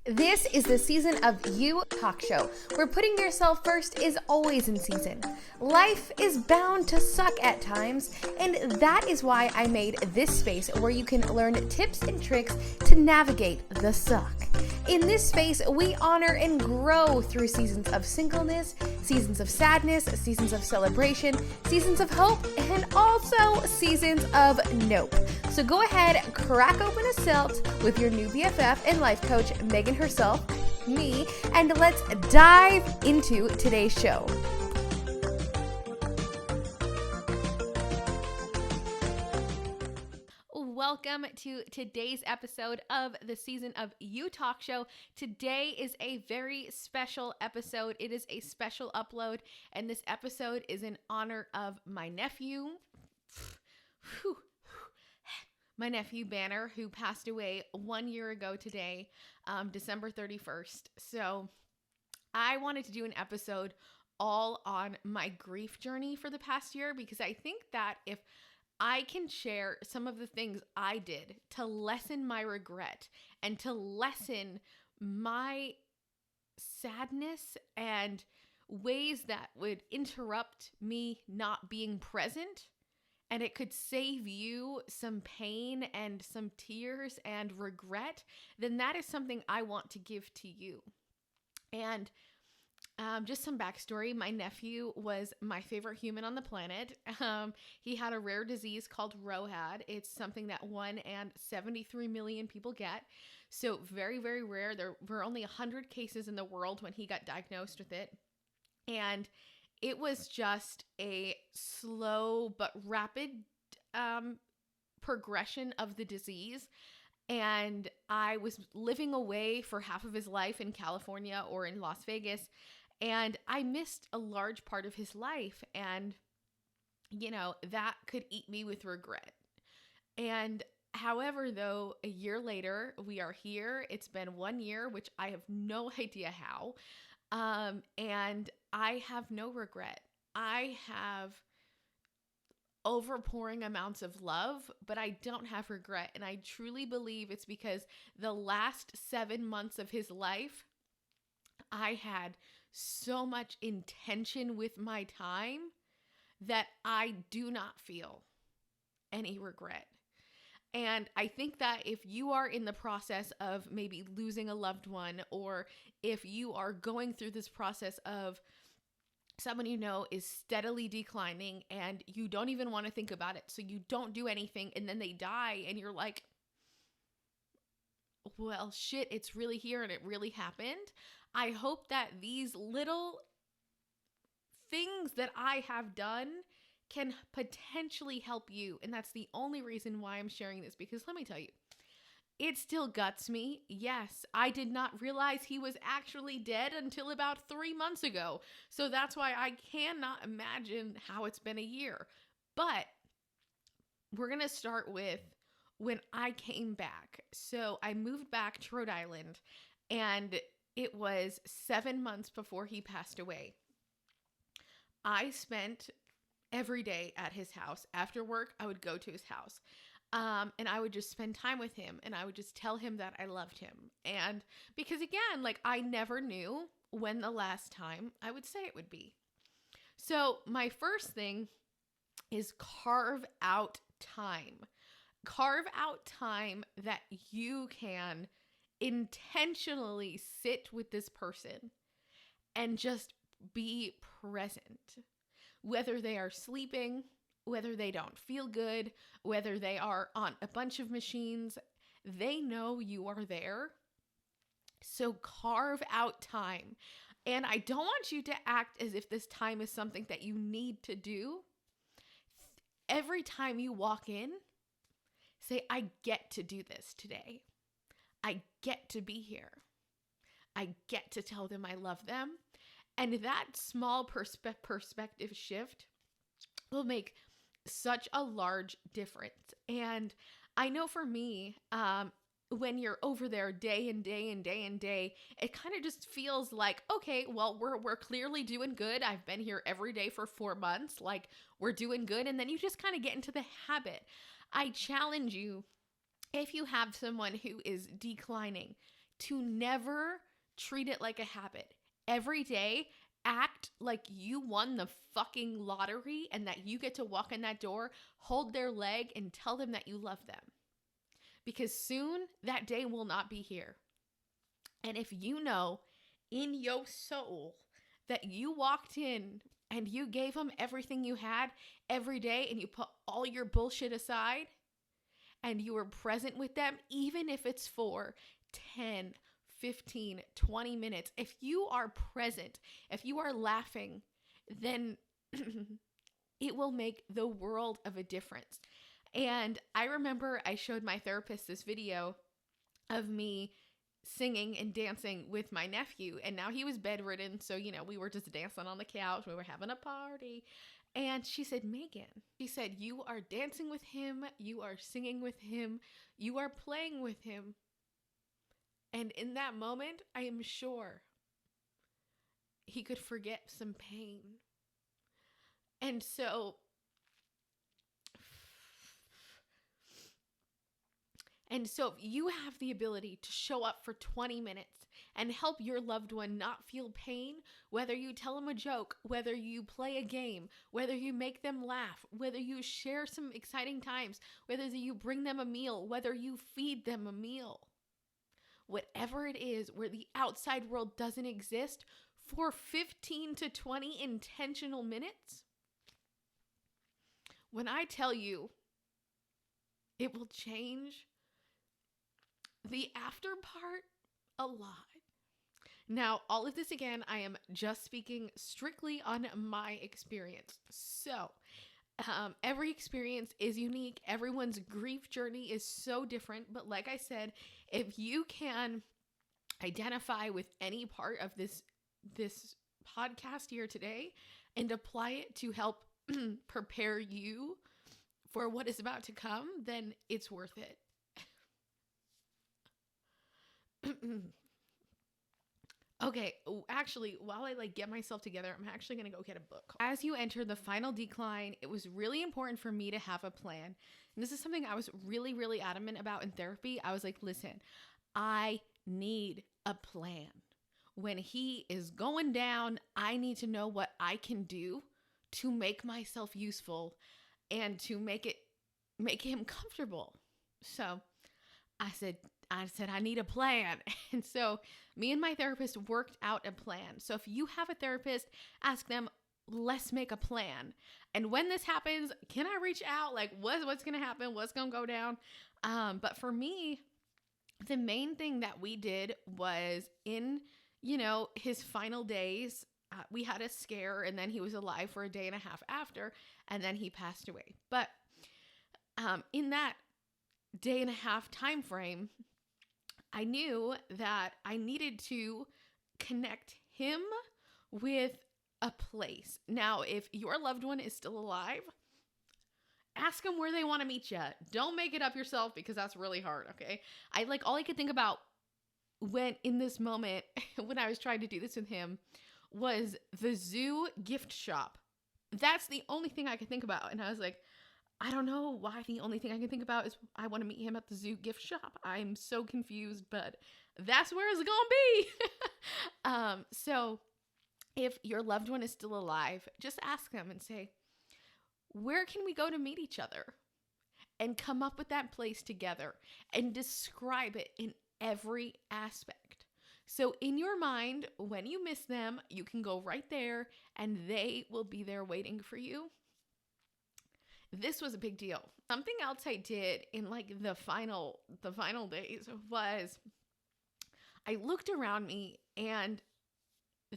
This is the Season of You talk show, where putting yourself first is always in season. Life is bound to suck at times, and that is why I made this space where you can learn tips and tricks to navigate the suck. In this space, we honor and grow through seasons of singleness, seasons of sadness, seasons of celebration, seasons of hope, and also seasons of nope. So go ahead, crack open a Celt with your new BFF and life coach, Megan herself, me, and let's dive into today's show. Welcome to today's episode of the Season of You talk show. Today is a very special episode. It is a special upload, and this episode is in honor of my nephew. My nephew Banner, who passed away 1 year ago today, December 31st. So I wanted to do an episode all on my grief journey for the past year, because I think that if I can share some of the things I did to lessen my regret and to lessen my sadness and ways that would interrupt me not being present, and it could save you some pain and some tears and regret, then that is something I want to give to you. And just some backstory. My nephew was my favorite human on the planet. He had a rare disease called ROHHAD. It's something that 1 in 73 million people get. So very, very rare. There were only 100 cases in the world when he got diagnosed with it. And it was just a slow but rapid progression of the disease. And I was living away for half of his life in California or in Las Vegas. And I missed a large part of his life. And, you know, that could eat me with regret. And however, though, a year later, we are here. It's been 1 year, which I have no idea how. And I have no regret. I have overpouring amounts of love, but I don't have regret. And I truly believe it's because the last 7 months of his life, I had so much intention with my time that I do not feel any regret. And I think that if you are in the process of maybe losing a loved one, or if you are going through this process of someone you know is steadily declining and you don't even want to think about it, so you don't do anything, and then they die and you're like, well, shit, it's really here and it really happened. I hope that these little things that I have done can potentially help you. And that's the only reason why I'm sharing this, because let me tell you, it still guts me. Yes, I did not realize he was actually dead until about 3 months ago. So that's why I cannot imagine how it's been a year. But we're going to start with when I came back. So I moved back to Rhode Island, and it was 7 months before he passed away. I spent every day at his house. After work, I would go to his house. And I would just spend time with him, and I would just tell him that I loved him. And because again, like, I never knew when the last time I would say it would be. So my first thing is carve out time. Carve out time that you can intentionally sit with this person and just be present. Whether they are sleeping, whether they don't feel good, whether they are on a bunch of machines, they know you are there. So carve out time. And I don't want you to act as if this time is something that you need to do. Every time you walk in, say, I get to do this today. I get to be here. I get to tell them I love them. And that small perspective shift will make such a large difference. And I know for me, when you're over there day and day and day and day, it kind of just feels like, okay, well, we're clearly doing good. I've been here every day for 4 months. Like, we're doing good. And then you just kind of get into the habit. I challenge you, if you have someone who is declining, to never treat it like a habit. Every day, act like you won the fucking lottery and that you get to walk in that door, hold their leg, and tell them that you love them. Because soon that day will not be here. And if you know in your soul that you walked in and you gave them everything you had every day and you put all your bullshit aside and you were present with them, even if it's for 10, 15, 20 minutes, if you are present, if you are laughing, then it will make the world of a difference. And I remember I showed my therapist this video of me singing and dancing with my nephew, and now he was bedridden, so we were just dancing on the couch, we were having a party, and she said, Megan, she said, you are dancing with him, you are singing with him, you are playing with him. And in that moment, I am sure he could forget some pain. And so if you have the ability to show up for 20 minutes and help your loved one not feel pain, whether you tell them a joke, whether you play a game, whether you make them laugh, whether you share some exciting times, whether you bring them a meal, whether you feed them a meal, whatever it is where the outside world doesn't exist, for 15 to 20 intentional minutes, when I tell you, it will change the after part a lot. Now, all of this, again, I am just speaking strictly on my experience. So, every experience is unique. Everyone's grief journey is so different. But like I said, if you can identify with any part of this podcast here today and apply it to help prepare you for what is about to come, then it's worth it. Okay, actually, while I get myself together, I'm actually going to go get a book. As you enter the final decline, it was really important for me to have a plan. And this is something I was really, really adamant about in therapy. I was like, listen, I need a plan. When he is going down, I need to know what I can do to make myself useful and to make him comfortable. So I said, I need a plan. And so me and my therapist worked out a plan. So if you have a therapist, ask them, let's make a plan. And when this happens, can I reach out? Like, what's going to happen? What's going to go down? But for me, the main thing that we did was in, his final days, we had a scare, and then he was alive for a day and a half after, and then he passed away. But in that day and a half time frame, I knew that I needed to connect him with a place. Now, if your loved one is still alive, ask them where they want to meet you. Don't make it up yourself, because that's really hard, okay? All I could think about when in this moment, when I was trying to do this with him, was the zoo gift shop. That's the only thing I could think about. And I was like, I don't know why the only thing I can think about is I want to meet him at the zoo gift shop. I'm so confused, but that's where it's gonna be. So if your loved one is still alive, just ask them and say, where can we go to meet each other? And come up with that place together and describe it in every aspect. So in your mind, when you miss them, you can go right there and they will be there waiting for you. This was a big deal. Something else I did in the final days was I looked around me, and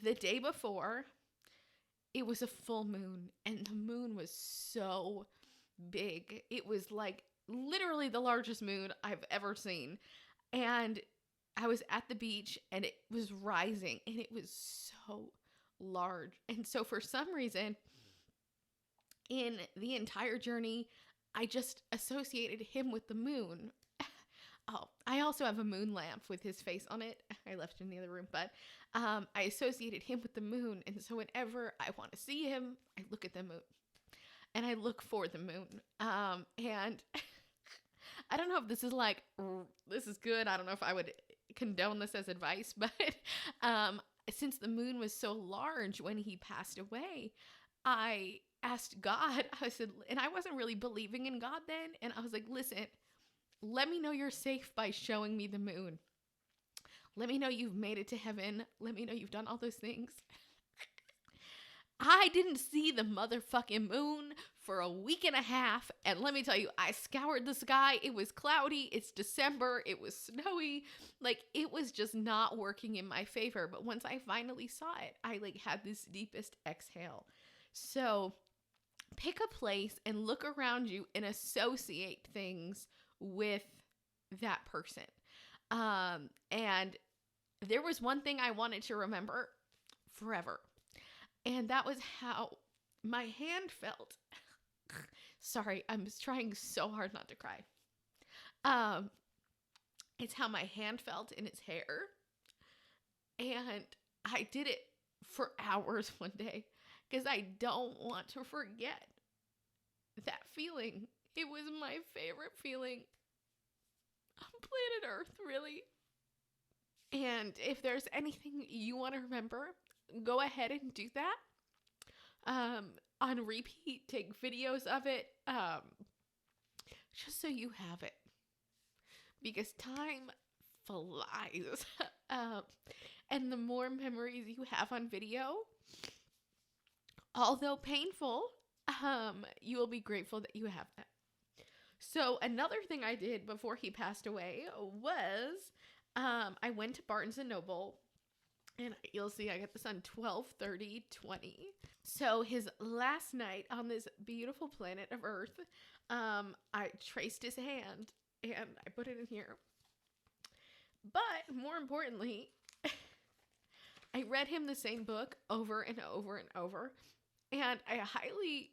the day before, it was a full moon, and the moon was so big. It was literally the largest moon I've ever seen. And I was at the beach, and it was rising, and it was so large. And so for some reason, in the entire journey, I just associated him with the moon. Oh, I also have a moon lamp with his face on it. I left it in the other room, but I associated him with the moon. And so whenever I want to see him, I look at the moon and I look for the moon. And I don't know if this is this is good. I don't know if I would condone this as advice, but since the moon was so large when he passed away, I asked God, I said, and I wasn't really believing in God then. And I was like, listen, let me know you're safe by showing me the moon. Let me know you've made it to heaven. Let me know you've done all those things. I didn't see the motherfucking moon for a week and a half. And let me tell you, I scoured the sky. It was cloudy. It's December. It was snowy. Like, it was just not working in my favor. But once I finally saw it, I like had this deepest exhale. So pick a place and look around you and associate things with that person. And there was one thing I wanted to remember forever. And that was how my hand felt. Sorry, I'm trying so hard not to cry. It's how my hand felt in his hair. And I did it for hours one day because I don't want to forget that feeling. It was my favorite feeling on planet Earth, really. And if there's anything you want to remember, go ahead and do that. On repeat, take videos of it, just so you have it. Because time flies. And the more memories you have on video, although painful, you will be grateful that you have that. So another thing I did before he passed away was I went to Barnes & Noble, and you'll see I got this on 12/30/20. So his last night on this beautiful planet of Earth, I traced his hand and I put it in here. But more importantly, I read him the same book over and over and over. And I highly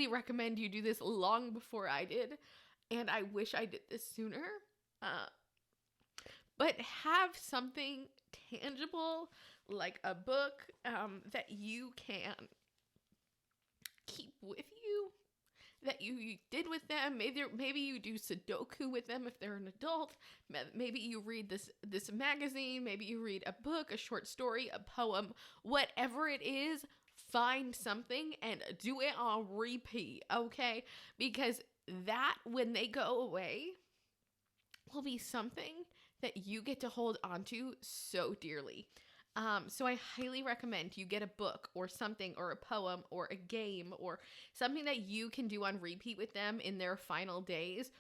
recommend you do this long before I did. And I wish I did this sooner. But have something tangible, like a book, that you can keep with you, that you did with them. Maybe you do Sudoku with them if they're an adult. Maybe you read this magazine. Maybe you read a book, a short story, a poem, whatever it is. Find something and do it on repeat, okay? Because that, when they go away, will be something that you get to hold onto so dearly. So I highly recommend you get a book or something, or a poem or a game or something that you can do on repeat with them in their final days,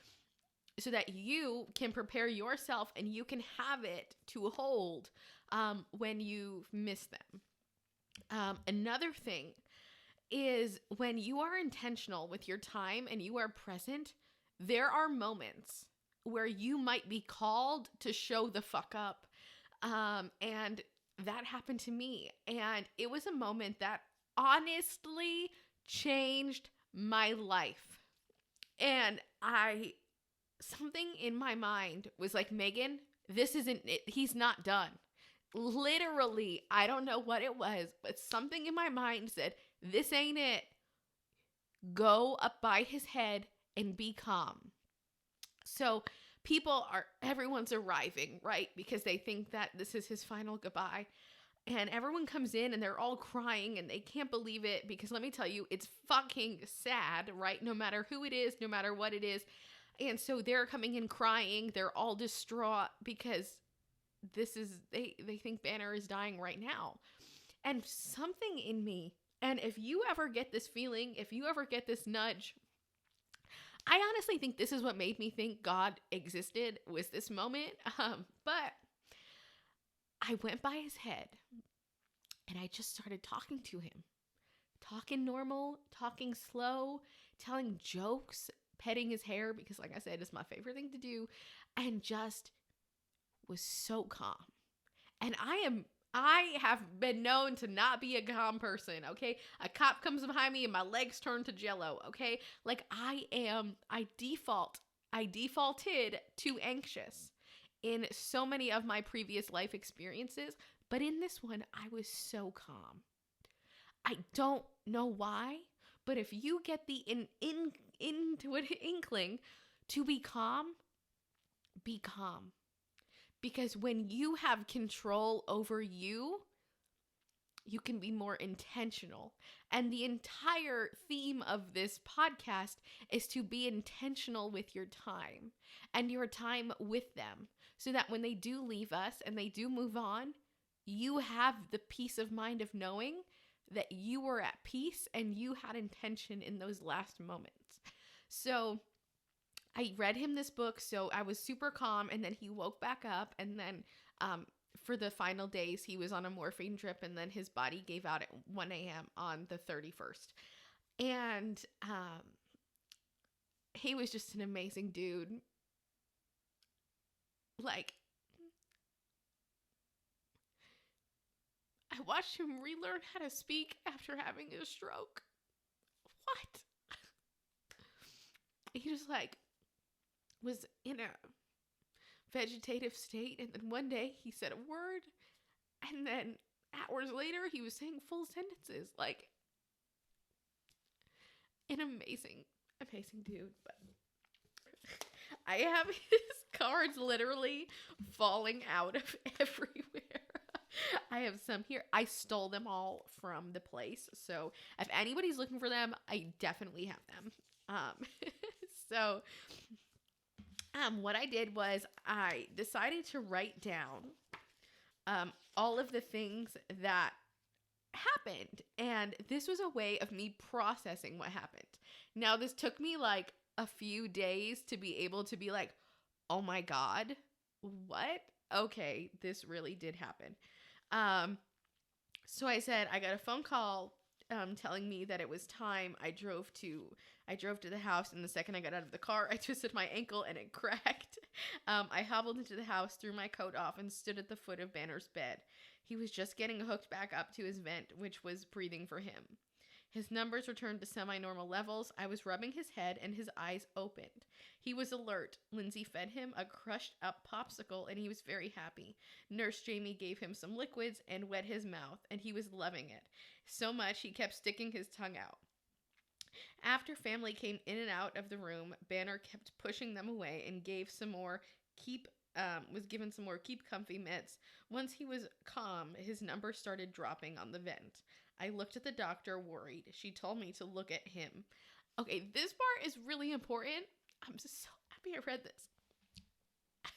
so that you can prepare yourself and you can have it to hold when you miss them. Another thing is, when you are intentional with your time and you are present, there are moments where you might be called to show the fuck up. And that happened to me. And it was a moment that honestly changed my life. And something in my mind was like, Megan, this isn't it. He's not done. Literally, I don't know what it was, but something in my mind said, this ain't it. Go up by his head and be calm. So everyone's arriving, right? Because they think that this is his final goodbye. And everyone comes in and they're all crying and they can't believe it, because let me tell you, it's fucking sad, right? No matter who it is, no matter what it is. And so they're coming in crying. They're all distraught because they think Banner is dying right now. And something in me, and if you ever get this feeling, if you ever get this nudge, I honestly think this is what made me think God existed, was this moment. But I went by his head and I just started talking to him. Talking normal, talking slow, telling jokes, petting his hair, because like I said, it's my favorite thing to do, and just was so calm. And I have been known to not be a calm person, okay? A cop comes behind me and my legs turn to jello, okay? Like I defaulted to anxious in so many of my previous life experiences, but in this one, I was so calm. I don't know why, but if you get the inkling to be calm, be calm. Because when you have control over you, you can be more intentional. And the entire theme of this podcast is to be intentional with your time and your time with them, so that when they do leave us and they do move on, you have the peace of mind of knowing that you were at peace and you had intention in those last moments. So I read him this book, so I was super calm, and then he woke back up, and then for the final days, he was on a morphine drip, and then his body gave out at 1 a.m. on the 31st. And he was just an amazing dude. Like, I watched him relearn how to speak after having a stroke. What? He just, like, was in a vegetative state, and then one day he said a word, and then hours later he was saying full sentences. Like, an amazing dude. But I have his cards literally falling out of everywhere. I have some here. I stole them all from the place, so if anybody's looking for them, I definitely have them. So what I did was I decided to write down all of the things that happened. And this was a way of me processing what happened. Now, this took me like a few days to be able to be like, oh my God, what? Okay, this really did happen. So I said, I got a phone call telling me that it was time. I drove to the house, and the second I got out of the car, I twisted my ankle and it cracked. I hobbled into the house, threw my coat off, and stood at the foot of Banner's bed. He was just getting hooked back up to his vent, which was breathing for him. His numbers returned to semi-normal levels. I was rubbing his head, and his eyes opened. He was alert. Lindsay fed him a crushed-up popsicle, and he was very happy. Nurse Jamie gave him some liquids and wet his mouth, and he was loving it. So much he kept sticking his tongue out. After family came in and out of the room, Banner kept pushing them away and gave some more was given some more keep comfy meds. Once he was calm, his number started dropping on the vent. I looked at the doctor, worried. She told me to look at him. Okay, this part is really important. I'm just so happy I read this.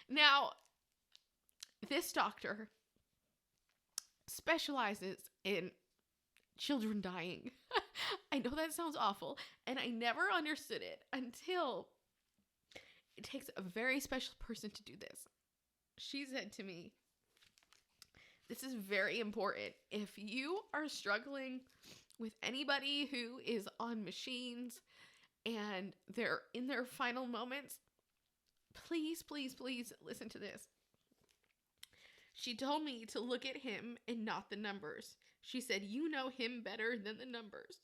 Now, this doctor specializes in children dying. I know that sounds awful, and I never understood it until it takes a very special person to do this. She said to me, this is very important. If you are struggling with anybody who is on machines and they're in their final moments, please, please, please listen to this. She told me to look at him and not the numbers. She said, you know him better than the numbers.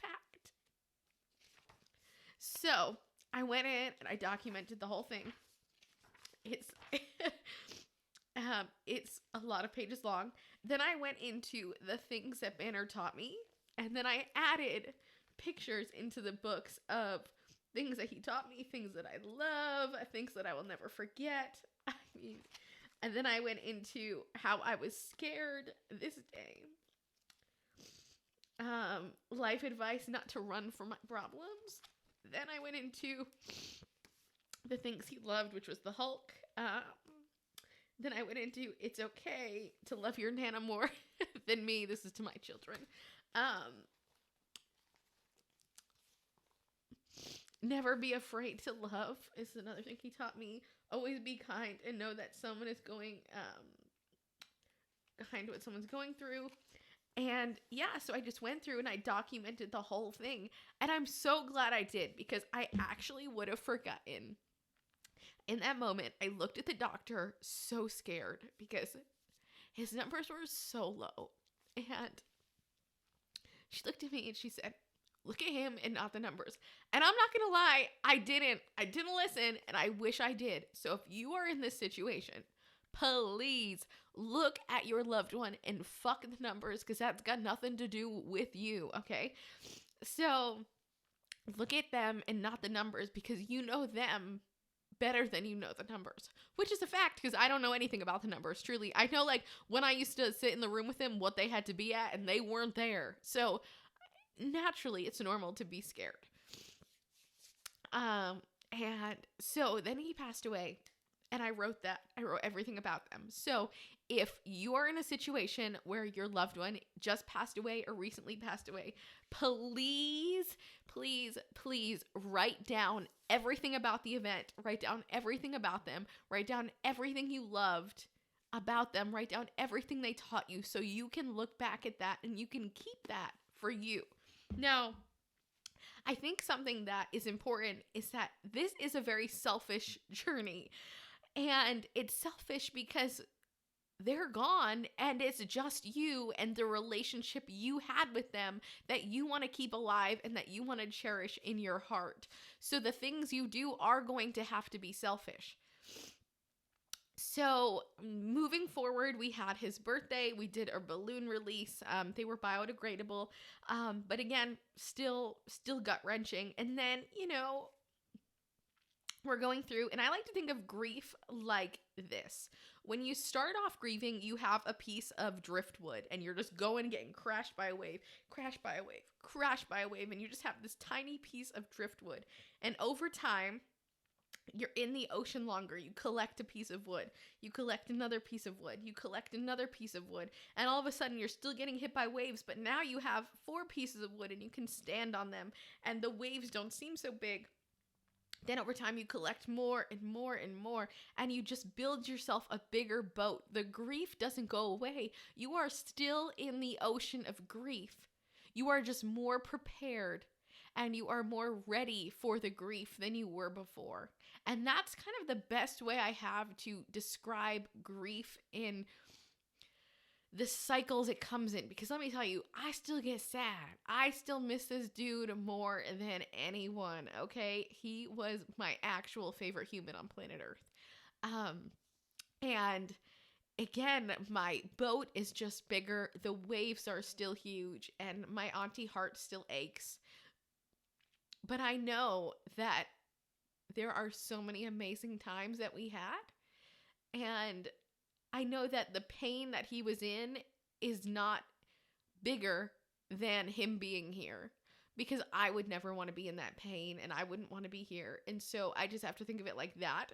Fact. So I went in and I documented the whole thing. It's a lot of pages long. Then I went into the things that Banner taught me, and then I added pictures into the books of things that he taught me, things that I love, things that I will never forget. I mean, and then I went into how I was scared this day. Life advice not to run from my problems. Then I went into the things he loved, which was the Hulk. Then I went into it's okay to love your Nana more than me. This is to my children. Never be afraid to love is another thing he taught me. Always be kind and know that someone is going behind what someone's going through. And yeah, so I just went through and I documented the whole thing. And I'm so glad I did, because I actually would have forgotten. In that moment, I looked at the doctor so scared because his numbers were so low. And she looked at me and she said, look at him and not the numbers. And I'm not going to lie, I didn't listen, and I wish I did. So if you are in this situation, please look at your loved one and fuck the numbers, because that's got nothing to do with you, okay? So look at them and not the numbers, because you know them better than you know the numbers, which is a fact because I don't know anything about the numbers. Truly, I know like when I used to sit in the room with him, what they had to be at, and they weren't there. So naturally, it's normal to be scared. And so then he passed away, and I wrote everything about them. So if you are in a situation where your loved one just passed away or recently passed away, please, please, please write down everything about the event. Write down everything about them. Write down everything you loved about them. Write down everything they taught you so you can look back at that and you can keep that for you. Now, I think something that is important is that this is a very selfish journey. And it's selfish because they're gone and it's just you and the relationship you had with them that you want to keep alive and that you want to cherish in your heart. So the things you do are going to have to be selfish. So moving forward, we had his birthday. We did a balloon release. They were biodegradable. But again, still gut wrenching. And then, we're going through, and I like to think of grief like this. When you start off grieving, you have a piece of driftwood and you're just going, getting crashed by a wave, crashed by a wave, crashed by a wave. And you just have this tiny piece of driftwood. And over time, you're in the ocean longer. You collect a piece of wood. You collect another piece of wood. You collect another piece of wood. And all of a sudden, you're still getting hit by waves. But now you have 4 pieces of wood and you can stand on them. And the waves don't seem so big. Then over time, you collect more and more and more. And you just build yourself a bigger boat. The grief doesn't go away. You are still in the ocean of grief. You are just more prepared. And you are more ready for the grief than you were before. And that's kind of the best way I have to describe grief in the cycles it comes in. Because let me tell you, I still get sad. I still miss this dude more than anyone, okay? He was my actual favorite human on planet Earth. And again, my boat is just bigger. The waves are still huge. And my auntie heart still aches. But I know that there are so many amazing times that we had. And I know that the pain that he was in is not bigger than him being here. Because I would never want to be in that pain and I wouldn't want to be here. And so I just have to think of it like that.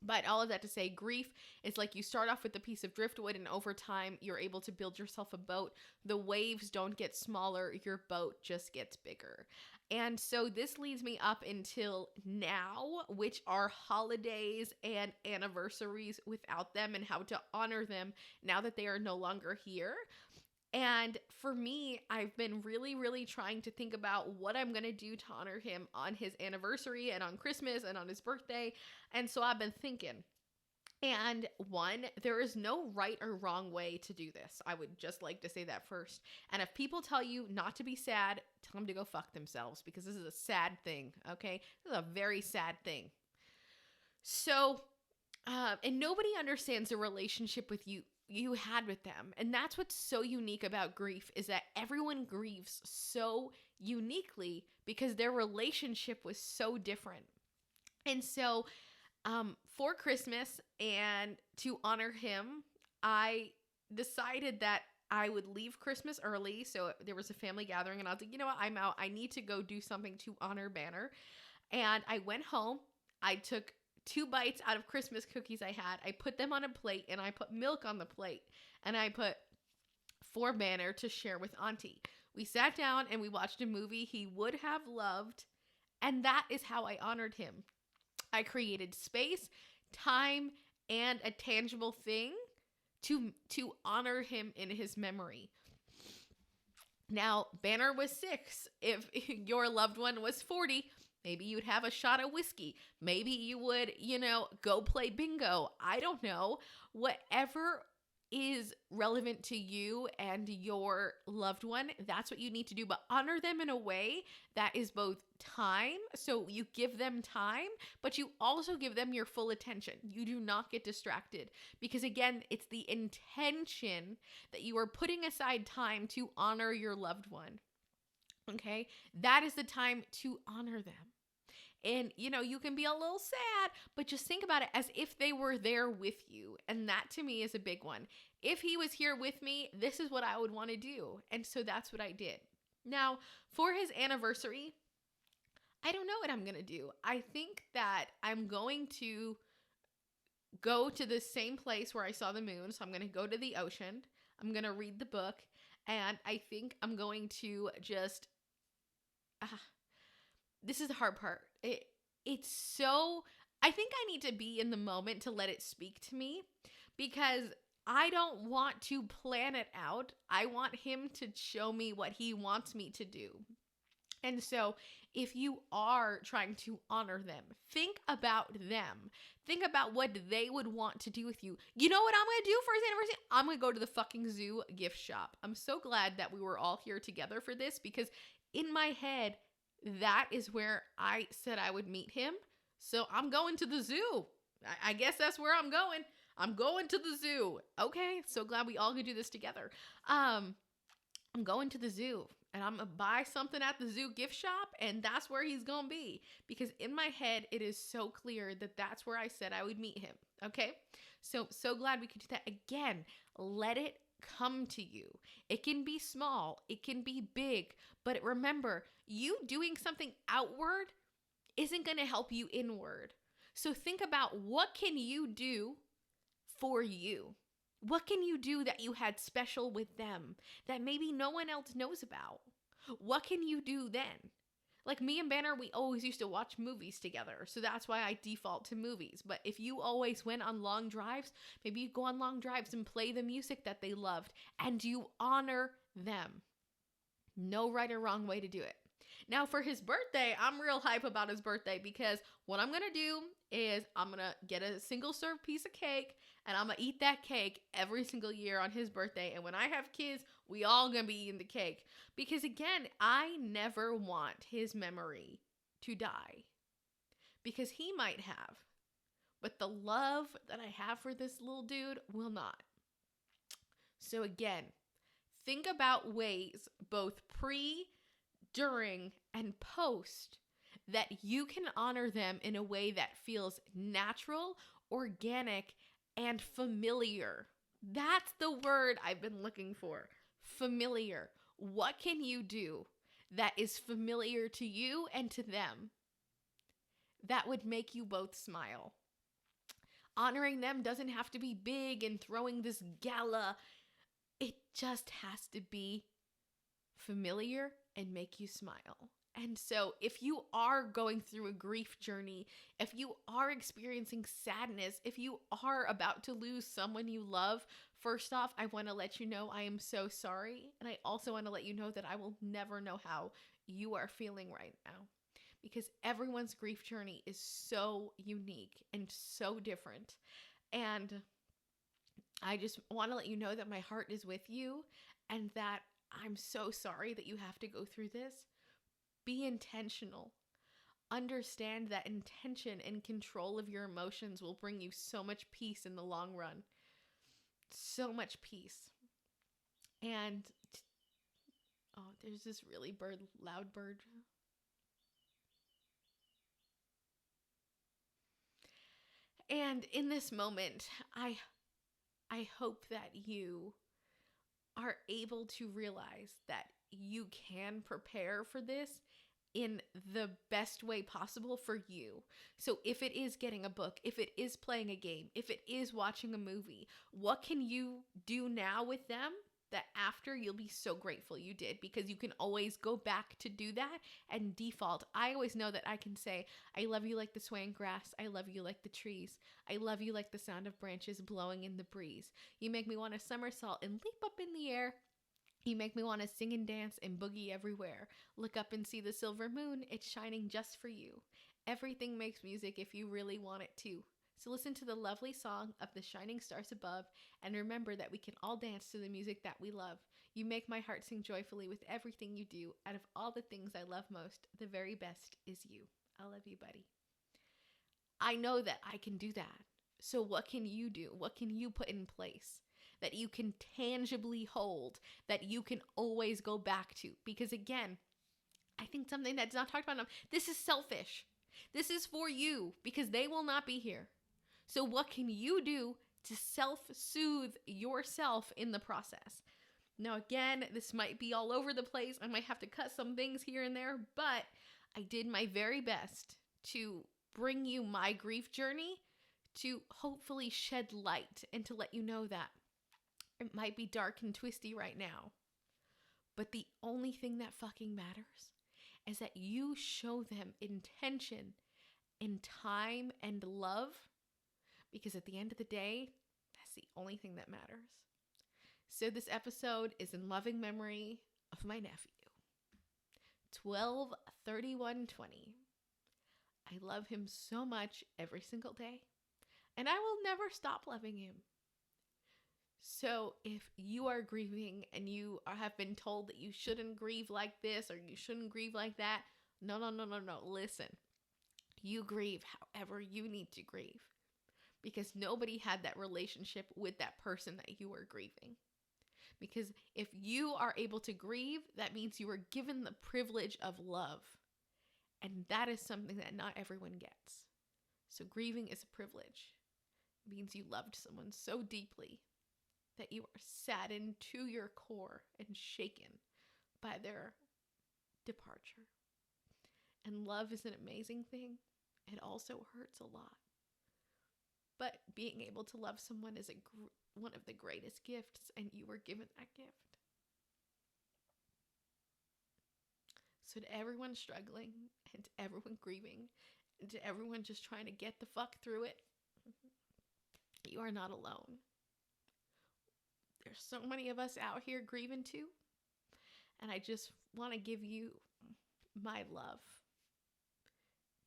But all of that to say, grief is like you start off with a piece of driftwood and over time you're able to build yourself a boat. The waves don't get smaller, your boat just gets bigger. And so this leads me up until now, which are holidays and anniversaries without them and how to honor them now that they are no longer here. And for me, I've been really, really trying to think about what I'm going to do to honor him on his anniversary and on Christmas and on his birthday. And so I've been thinking. And one, there is no right or wrong way to do this. I would just like to say that first. And if people tell you not to be sad, tell them to go fuck themselves because this is a sad thing, okay? This is a very sad thing. So, and nobody understands the relationship with you had with them. And that's what's so unique about grief is that everyone grieves so uniquely because their relationship was so different. And so, for Christmas and to honor him, I decided that I would leave Christmas early. So there was a family gathering and I was like, you know what? I'm out. I need to go do something to honor Banner. And I went home. I took 2 bites out of Christmas cookies I had. I put them on a plate and I put milk on the plate. And I put for Banner to share with Auntie. We sat down and we watched a movie he would have loved. And that is how I honored him. I created space, time, and a tangible thing to honor him in his memory. Now, Banner was 6. If your loved one was 40, maybe you'd have a shot of whiskey. Maybe you would, go play bingo. I don't know. Whatever is relevant to you and your loved one, that's what you need to do. But honor them in a way that is both time, so you give them time, but you also give them your full attention. You do not get distracted because, again, it's the intention that you are putting aside time to honor your loved one. Okay? That is the time to honor them. And, you can be a little sad, but just think about it as if they were there with you. And that to me is a big one. If he was here with me, this is what I would want to do. And so that's what I did. Now, for his anniversary, I don't know what I'm going to do. I think that I'm going to go to the same place where I saw the moon. So I'm going to go to the ocean. I'm going to read the book. And I think I'm going to just, this is the hard part. It's so, I think I need to be in the moment to let it speak to me, because I don't want to plan it out. I want him to show me what he wants me to do. And so if you are trying to honor them, think about them. Think about what they would want to do with you. You know what I'm going to do for his anniversary? I'm going to go to the fucking zoo gift shop. I'm so glad that we were all here together for this, because in my head, that is where I said I would meet him. So I'm going to the zoo. I guess that's where I'm going. I'm going to the zoo. Okay, so glad we all could do this together. I'm going to the zoo. And I'm going to buy something at the zoo gift shop, and that's where he's going to be. Because in my head, it is so clear that that's where I said I would meet him. Okay? So glad we could do that. Again, let it come to you. It can be small. It can be big. But remember, you doing something outward isn't going to help you inward. So think about, what can you do for you? What can you do that you had special with them that maybe no one else knows about? What can you do then? Like me and Banner, we always used to watch movies together. So that's why I default to movies. But if you always went on long drives, maybe you go on long drives and play the music that they loved, and you honor them. No right or wrong way to do it. Now for his birthday, I'm real hype about his birthday, because what I'm going to do is I'm going to get a single serve piece of cake, and I'm going to eat that cake every single year on his birthday. And when I have kids, we all going to be eating the cake. Because again, I never want his memory to die, because he might have, but the love that I have for this little dude will not. So again, think about ways, both pre, during, and post, that you can honor them in a way that feels natural, organic, and familiar. That's the word I've been looking for. Familiar. What can you do that is familiar to you and to them that would make you both smile? Honoring them doesn't have to be big and throwing this gala. It just has to be familiar and make you smile. And so if you are going through a grief journey, if you are experiencing sadness, if you are about to lose someone you love, first off, I want to let you know I am so sorry. And I also want to let you know that I will never know how you are feeling right now, because everyone's grief journey is so unique and so different. And I just want to let you know that my heart is with you, and that I'm so sorry that you have to go through this. Be intentional. Understand that intention and control of your emotions will bring you so much peace in the long run. So much peace. And, there's this really loud bird. And in this moment, I hope that you are able to realize that you can prepare for this in the best way possible for you. So if it is getting a book, if it is playing a game, if it is watching a movie, what can you do now with them that after you'll be so grateful you did? Because you can always go back to do that and default. I always know that I can say, I love you like the swaying grass. I love you like the trees. I love you like the sound of branches blowing in the breeze. You make me want to somersault and leap up in the air. You make me want to sing and dance and boogie everywhere. Look up and see the silver moon. It's shining just for you. Everything makes music if you really want it to. So listen to the lovely song of the shining stars above, and remember that we can all dance to the music that we love. You make my heart sing joyfully with everything you do. Out of all the things I love most, the very best is you. I love you, buddy. I know that I can do that. So what can you do? What can you put in place that you can tangibly hold, that you can always go back to? Because again, I think something that's not talked about enough, this is selfish. This is for you because they will not be here. So what can you do to self-soothe yourself in the process? Now, again, this might be all over the place. I might have to cut some things here and there, but I did my very best to bring you my grief journey, to hopefully shed light and to let you know that it might be dark and twisty right now. But the only thing that fucking matters is that you show them intention and time and love, because at the end of the day, that's the only thing that matters. So this episode is in loving memory of my nephew, 12/31/20. I love him so much every single day, and I will never stop loving him. So if you are grieving and you have been told that you shouldn't grieve like this or you shouldn't grieve like that, no. Listen, you grieve however you need to grieve, because nobody had that relationship with that person that you were grieving. Because if you are able to grieve, that means you were given the privilege of love. And that is something that not everyone gets. So grieving is a privilege. It means you loved someone so deeply that you are saddened to your core and shaken by their departure. And love is an amazing thing. It also hurts a lot. But being able to love someone is one of the greatest gifts, and you were given that gift. So to everyone struggling, and to everyone grieving, and to everyone just trying to get the fuck through it, you are not alone. There's so many of us out here grieving too, and I just want to give you my love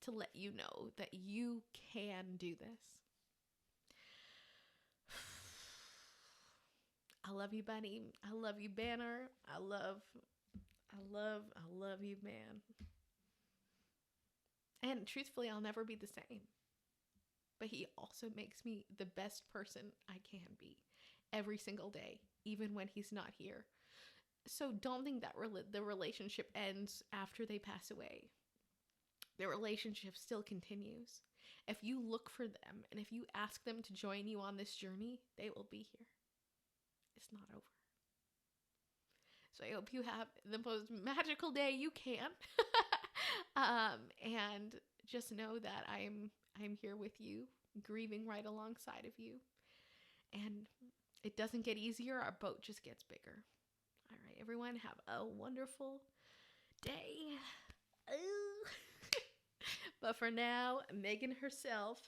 to let you know that you can do this. I love you, Bunny. I love you, Banner. I love you, man. And truthfully, I'll never be the same. But he also makes me the best person I can be every single day, even when he's not here. So don't think that the relationship ends after they pass away. The relationship still continues. If you look for them and if you ask them to join you on this journey, they will be here. It's not over. So I hope you have the most magical day you can. And just know that I'm here with you, grieving right alongside of you. And it doesn't get easier. Our boat just gets bigger. All right, everyone, have a wonderful day. But for now, Megan herself